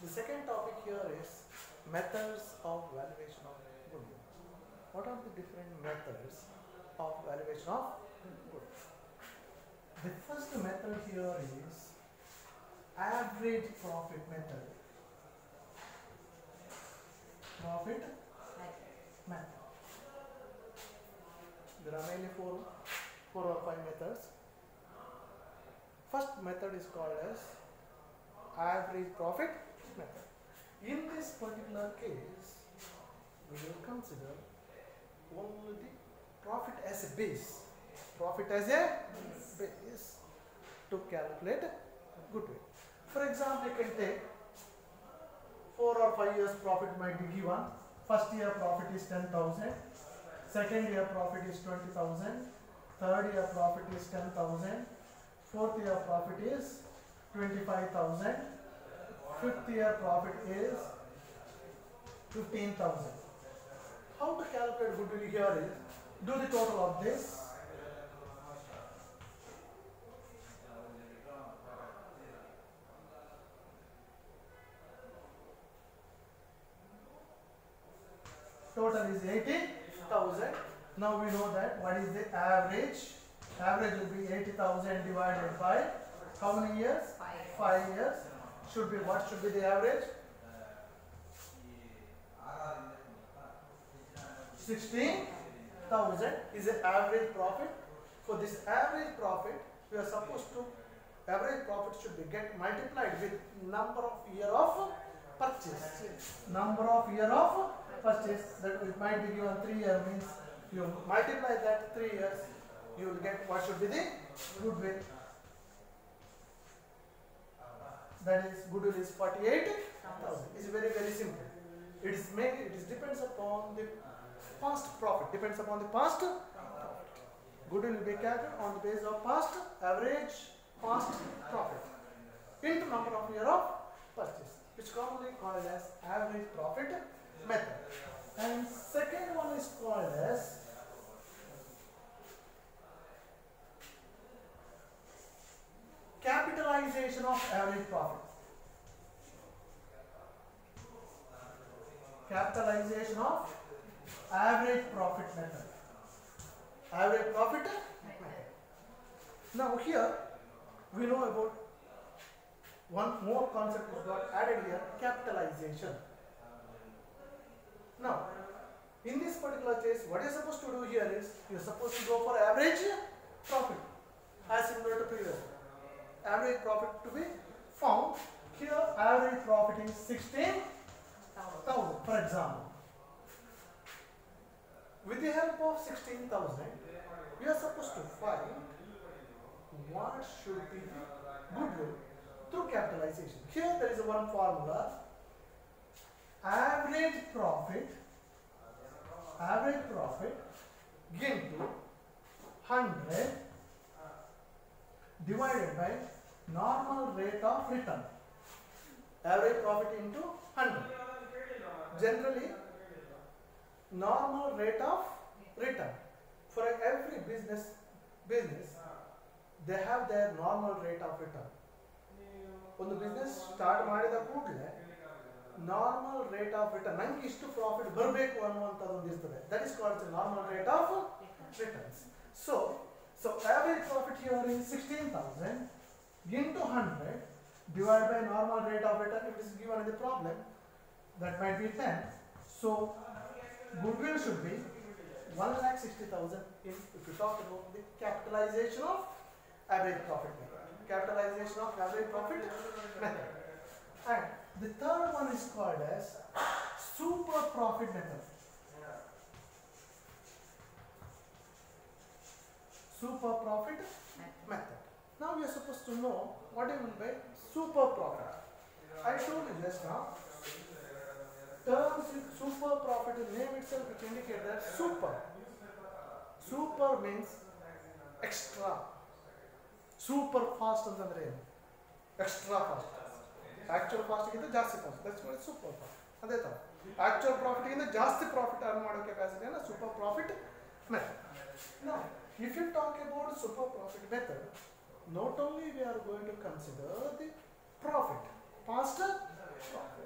The second topic here is methods of valuation of goodwill. What are the different methods of valuation of goodwill? The first method here is average profit method. Profit method. There are mainly four or five methods. First method is called as average profit method. In this particular case, we will consider only the profit as a base. Profit as a base to calculate goodwill. For example, you can take 4 or 5 years profit might be given. First year profit is 10,000. Second year profit is 20,000. Third year profit is 10,000. Fourth year profit is 25,000. Fifth year profit is 15,000. How to calculate goodwill here is, do the total of this. Total is 80,000. Now we know that what is the average. Average will be 80,000 divided by how many years? 5 years. Should be, what should be the average? 16,000 is the average profit. For this average profit, we are supposed to, average profit should be get multiplied with number of year of purchase. Number of year of purchase, that it might be given 3 years, means you multiply that 3 years, you will get what should be the goodwill. That is, goodwill is 48,000. It's very simple. It is depends upon the past profit. Depends upon the past profit. Goodwill will be calculated on the basis of past average past profit into number of year of purchase, which commonly called as average profit method. And second one is called as capitalization of average profit. Capitalization of average profit method. Average profit method. Now here we know about one more concept is got added here, capitalization. Now in this particular case, what you're supposed to do here is, you're supposed to go for average profit as similar to previous. Average profit to be found. Here average profit is 16,000 for example. With the help of 16,000, we are supposed to find what should be the goodwill through capitalization. Here there is one formula. Average profit into 100 divided by normal rate of return. Average profit into 100. Generally, normal rate of return. For every business, they have their normal rate of return. One business start ಮಾಡಿದ ಕೂಡಲೇ normal rate of return, ನಂಗೆ ಇಷ್ಟು profit ಬರಬೇಕು ಅನ್ನುವಂಥದ್ದು ಒಂದು ಇರ್ತದೆ. That is called the normal rate of returns. So average profit here is 16,000 into 100 divided by normal rate of return. If it is given in the problem, that might be 10. So goodwill should be 1,60,000 if you talk about the capitalization of average profit method. Capitalization of average profit method. And the third one is called as super profit method. Super profit method. Now we are supposed to know what do you mean by super profit. I told you just now, terms with super profit, the name itself which indicates that super. Super means extra. Super fast ಅಂತಂದ್ರೆ extra fast. Actual fast ಗಿಂತ ಜಾಸ್ತಿ fast. That's what super fast. ಅದೇ ತರ actual profit ಗಿಂತ ಜಾಸ್ತಿ profit earn ಮಾಡೋ capacity ಅನ್ನ super profit method. Now, if you talk about super profit method, not only we are going to consider the profit, past profit.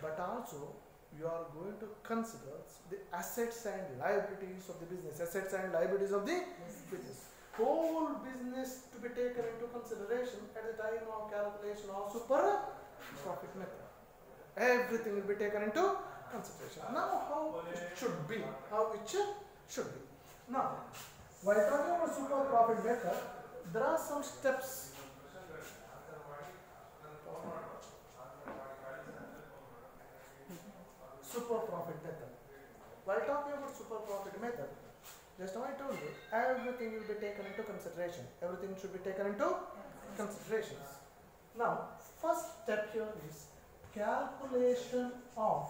but also you are going to consider the assets and liabilities of the business. Assets and liabilities of the business. Whole business to be taken into consideration at the time of calculation of super profit method. Everything will be taken into consideration. Now, how it should be? How it should be? Now, while talking about super profit method, there are some steps. Super profit method. While talking about super profit method, just now I told you, everything will be taken into consideration. Everything should be taken into considerations. Now, first step here is calculation of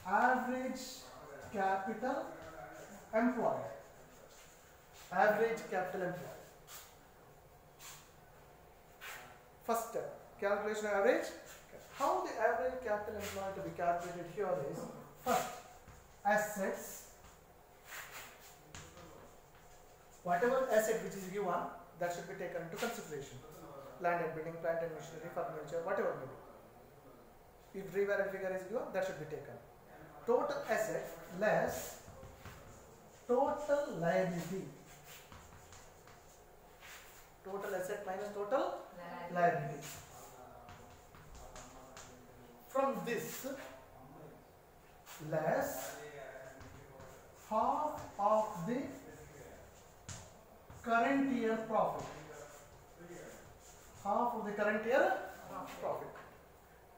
average capital employed. Average capital employed. First step, calculation of average. How the average capital employed to be calculated here is, first, assets. Whatever asset which is given, that should be taken into consideration. Land and building, plant and machinery, furniture, whatever may be. If revalue figure is given, that should be taken. Total asset less total liability. Total asset minus total liability. From this, less half of the current year profit. Half of the current year profit.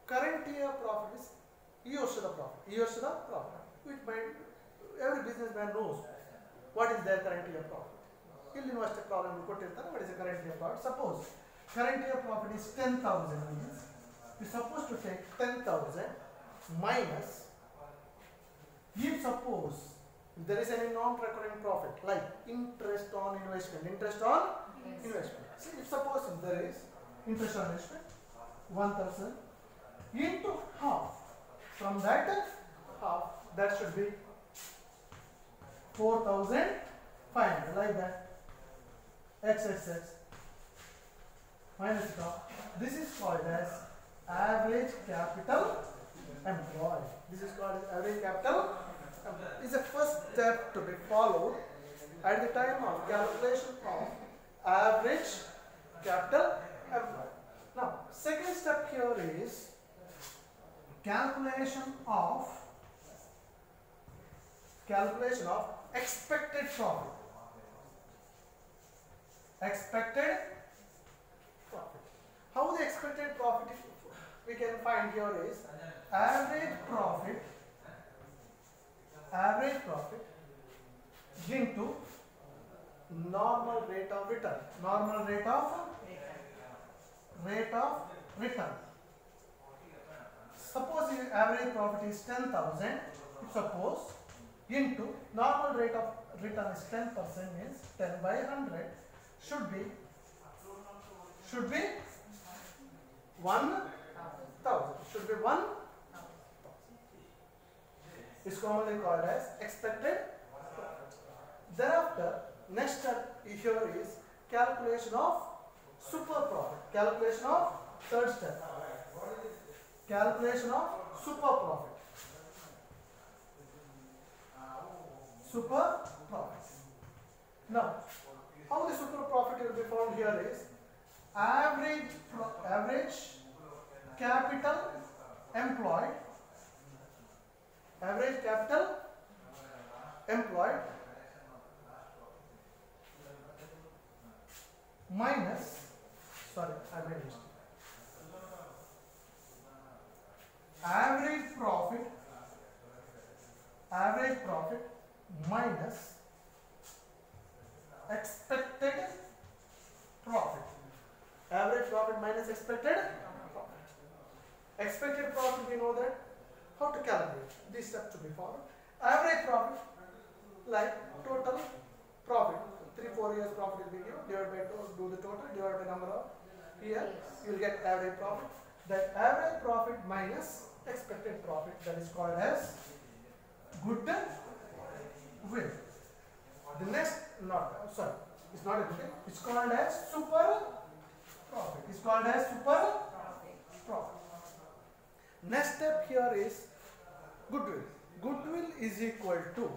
Current year profit is years to the profit. Years to the profit. Which every businessman knows what is their current year profit. He'll invest a problem, what is the current year profit. Suppose current year profit is 10,000 means we are supposed to take 10,000 minus, if suppose if there is any non-recurring profit like interest on investment. See, if suppose if there is interest on investment 1,000 into half, from that half, that should be 4,500, like that. X minus it off. This is called as average capital employed. This is called as average capital employed. This is the first step to be followed at the time of calculation of average capital employed. Now, second step here is calculation of expected profit. Expected profit. How the expected profit we can find here is average profit into normal rate of return. Normal rate of return. Suppose the average profit is 10,000. Suppose into normal rate of return is 10%, means 10 by 100 should be 1,000. Should be 1,000. Is commonly called as expected profit. Thereafter, next step here is calculation of super profit. Calculation of third step. Calculation of super profit. Super profit. Now, how the super profit will be found here is average capital employed. Average capital employed minus, sorry, I made mistake. Average profit minus expected profit. Average profit minus expected profit. Expected profit, we know that. How to calculate? These steps to be followed. Average profit, like total profit, 3-4 years profit will be given, divided by do the total, divided by number of years, you will get average profit. that average profit minus expected profit, that is called as goodwill. The next, it's not a goodwill, it's called as super profit. It's called as super profit. Next step here is goodwill. Goodwill is equal to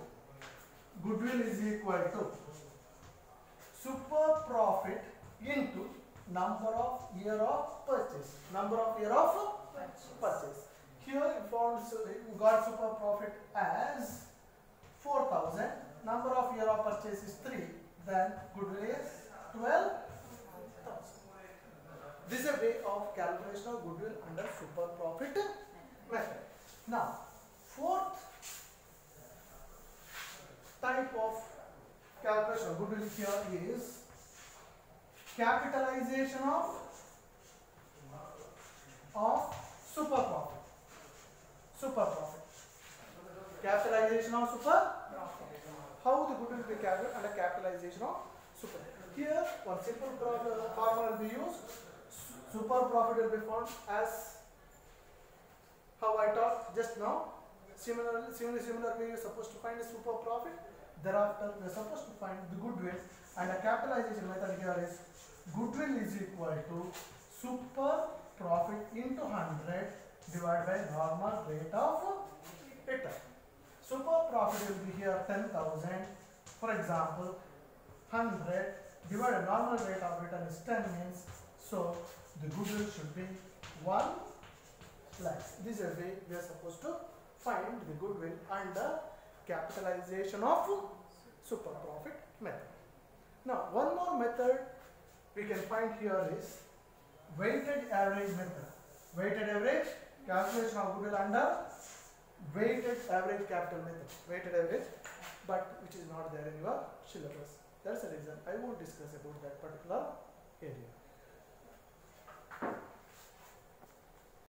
super profit into number of year of purchase. Here you got super profit as 4,000. Number of year of purchase is 3. Then goodwill is 12,000. This is a way of calculation of goodwill under super profit method. Now, fourth type of calculation of goodwill here is capitalization of super profit. Capitalization of super profit. How the goodwill will be calculated under capitalization of super. Here, one simple formula will be used. Super profit will be found as how I taught just now. Similarly, you're supposed to find the super profit. Thereafter, we are supposed to find the goodwill, and the capitalization method here is goodwill is equal to super profit into 100 divided by normal rate of return. Super profit will be here 10,000. For example, 100 divided normal rate of return is 10 means, so the goodwill should be 1 lakh. This is a way we are supposed to find the goodwill under capitalization of super profit method. Now, one more method we can find here is weighted average method. Weighted average calculation of goodwill under weighted average capital method. Weighted average, but which is not there in your syllabus. That's the reason I won't discuss about that particular area.